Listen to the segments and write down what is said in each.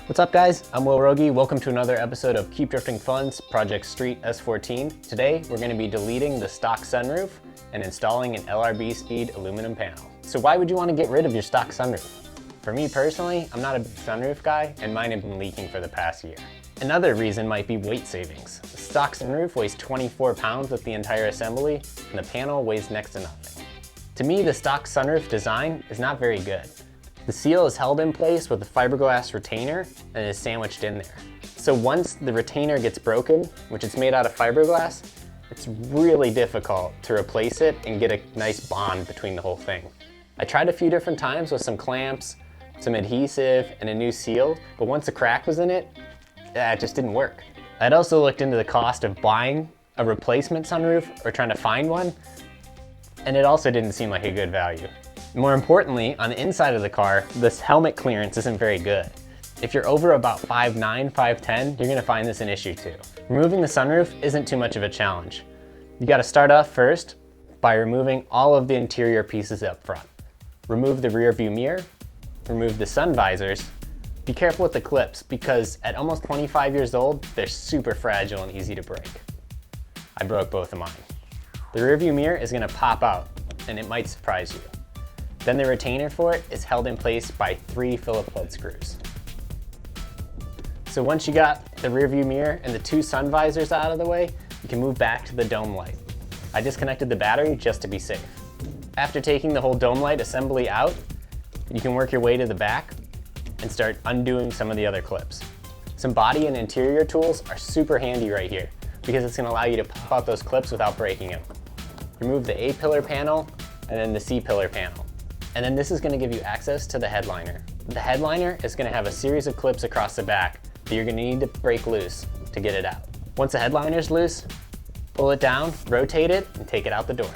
What's up guys, I'm Will Rogie. Welcome to another episode of Keep Drifting Fun's Project Street S14. Today we're going to be deleting the stock sunroof and installing an LRB speed aluminum panel. So why would you want to get rid of your stock sunroof? For me personally, I'm not a big sunroof guy and mine have been leaking for the past year. Another reason might be weight savings. The stock sunroof weighs 24 pounds with the entire assembly and the panel weighs next to nothing. To me, the stock sunroof design is not very good. The seal is held in place with a fiberglass retainer and is sandwiched in there. So once the retainer gets broken, which is made out of fiberglass, it's really difficult to replace it and get a nice bond between the whole thing. I tried a few different times with some clamps, some adhesive, and a new seal, but once a crack was in it, it just didn't work. I'd also looked into the cost of buying a replacement sunroof or trying to find one, and it also didn't seem like a good value. More importantly, on the inside of the car, this helmet clearance isn't very good. If you're over about 5'9", 5'10", you're gonna find this an issue too. Removing the sunroof isn't too much of a challenge. You gotta start off first by removing all of the interior pieces up front. Remove the rear view mirror, remove the sun visors. Be careful with the clips because at almost 25 years old, they're super fragile and easy to break. I broke both of mine. The rear view mirror is gonna pop out and it might surprise you. Then the retainer for it is held in place by 3 Phillips head screws. So once you got the rear view mirror and the 2 sun visors out of the way, you can move back to the dome light. I disconnected the battery just to be safe. After taking the whole dome light assembly out, you can work your way to the back and start undoing some of the other clips. Some body and interior tools are super handy right here because it's going to allow you to pop out those clips without breaking them. Remove the A-pillar panel and then the C-pillar panel. And then this is going to give you access to the headliner. The headliner is going to have a series of clips across the back that you're going to need to break loose to get it out. Once the headliner is loose, pull it down, rotate it, and take it out the door.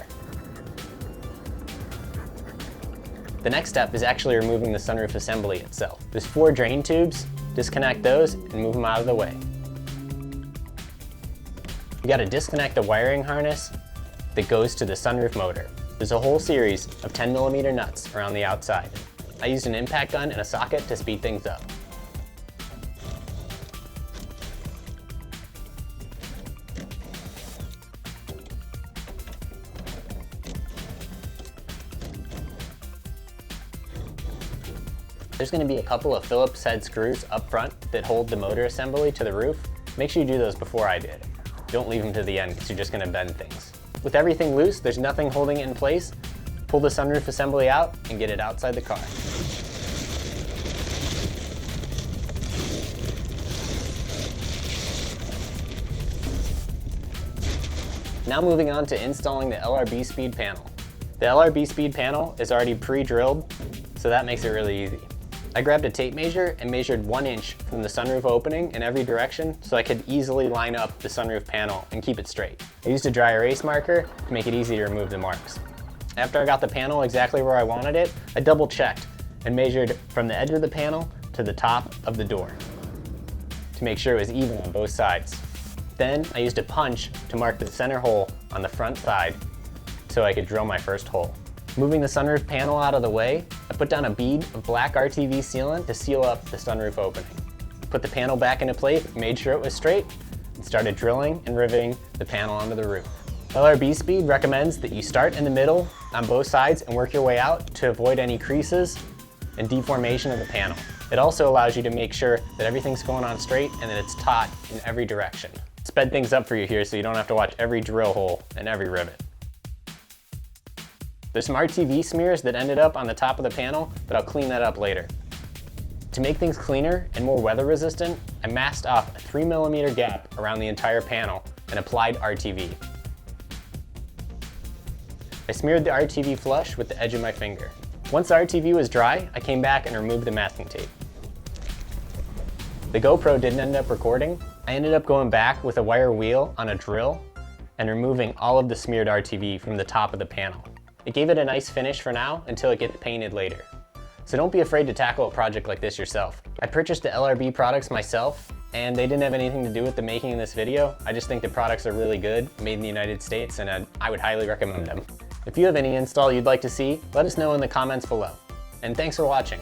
The next step is actually removing the sunroof assembly itself. There's 4 drain tubes, disconnect those and move them out of the way. You got to disconnect the wiring harness that goes to the sunroof motor. There's a whole series of 10mm nuts around the outside. I used an impact gun and a socket to speed things up. There's going to be a couple of Phillips head screws up front that hold the motor assembly to the roof. Make sure you do those before I did. Don't leave them to the end because you're just going to bend things. With everything loose, there's nothing holding it in place. Pull the sunroof assembly out and get it outside the car. Now moving on to installing the LRB speed panel. The LRB speed panel is already pre-drilled, so that makes it really easy. I grabbed a tape measure and measured 1 inch from the sunroof opening in every direction so I could easily line up the sunroof panel and keep it straight. I used a dry erase marker to make it easy to remove the marks. After I got the panel exactly where I wanted it, I double checked and measured from the edge of the panel to the top of the door to make sure it was even on both sides. Then I used a punch to mark the center hole on the front side so I could drill my first hole. Moving the sunroof panel out of the way, I put down a bead of black RTV sealant to seal up the sunroof opening. Put the panel back into place, made sure it was straight, and started drilling and riveting the panel onto the roof. LRB Speed recommends that you start in the middle on both sides and work your way out to avoid any creases and deformation of the panel. It also allows you to make sure that everything's going on straight and that it's taut in every direction. Sped things up for you here so you don't have to watch every drill hole and every rivet. There's some RTV smears that ended up on the top of the panel, but I'll clean that up later. To make things cleaner and more weather resistant, I masked off a 3mm gap around the entire panel and applied RTV. I smeared the RTV flush with the edge of my finger. Once the RTV was dry, I came back and removed the masking tape. The GoPro didn't end up recording. I ended up going back with a wire wheel on a drill and removing all of the smeared RTV from the top of the panel. It gave it a nice finish for now until it gets painted later. So don't be afraid to tackle a project like this yourself. I purchased the LRB products myself and they didn't have anything to do with the making of this video. I just think the products are really good, made in the United States, and I would highly recommend them. If you have any install you'd like to see, let us know in the comments below. And thanks for watching.